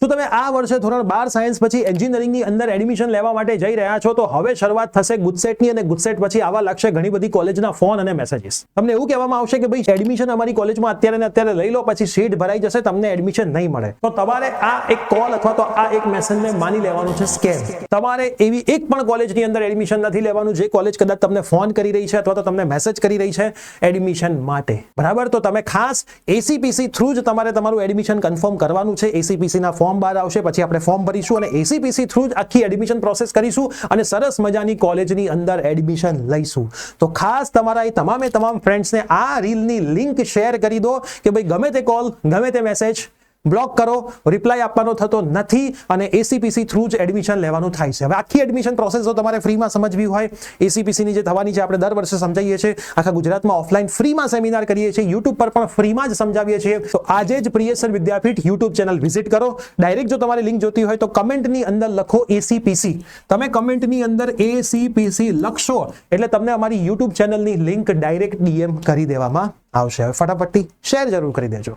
શું તમે આ વર્ષે ધોરણ 12 સાયન્સ પછી એન્જિનિયરિંગની અંદર એડમિશન લેવા માટે જઈ રહ્યા છો? તો હવે શરૂઆત થશે ગુજસેટની અને ગુજસેટ પછી આવા લાગશે ઘણી બધી કોલેજના ફોન અને મેસેજીસ. તમને એવું કહેવામાં આવશે કે ભાઈ એડમિશન અમારી કોલેજમાં અત્યારે ને અત્યારે લઈ લો, પછી સીટ ભરાઈ જશે, તમને એડમિશન નહીં મળે. તો તમારે આ એક કોલ અથવા તો આ એક મેસેજને માની લેવાનું છે સ્કેમ. તમારે એવી એક પણ કોલેજની અંદર એડમિશન નથી લેવાનું જે કોલેજ કદાચ તમને ફોન કરી રહી છે અથવા તો તમને મેસેજ કરી રહી છે એડમિશન માટે. બરાબર? તો તમે ખાસ એસીપીસી થ્રુ જ તમારે તમારું એડમિશન કન્ફર્મ કરવાનું છે. એસીપીસી ના ફોર્મ બહાર આવશે, પછી આપણે ફોર્મ ભરીશું અને એસીપીસી થ્રુ જ આખી એડમિશન પ્રોસેસ કરીશું અને સરસ મજાની કોલેજની અંદર એડમિશન લઈશું. તો ખાસ તમારા એ તમામ ફ્રેન્ડ્સને આ રીલની લિંક શેર કરી દો કે ભાઈ ગમે તે કોલ, ગમે તે મેસેજ બ્લોક કરો, રિપ્લાય આપવાનો થતો નથી અને એસીપીસી થ્રુ જ એડમિશન લેવાનું થાય છે. હવે આખી એડમિશન પ્રોસેસ જો તમારે ફ્રીમાં સમજવી હોય, એસીપીસીની જે થવાની છે, આપણે દર વર્ષે સમજાવીએ છીએ, આખા ગુજરાતમાં ઓફલાઈન ફ્રીમાં સેમિનાર કરીએ છીએ, યુટ્યુબ પર પણ ફ્રીમાં જ સમજાવીએ છીએ. તો આજે જ પ્રિયસર વિદ્યાપીઠ યુટ્યુબ ચેનલ વિઝિટ કરો. ડાયરેક્ટ જો તમારે લિંક જોતી હોય તો કમેન્ટની અંદર લખો એસીપીસી. તમે કમેન્ટની અંદર એસીપીસી લખશો એટલે તમને અમારી યુટ્યુબ ચેનલની લિંક ડાયરેક્ટ ડીએમ કરી દેવામાં આવશે. હવે ફટાફટથી શેર જરૂર કરી દેજો.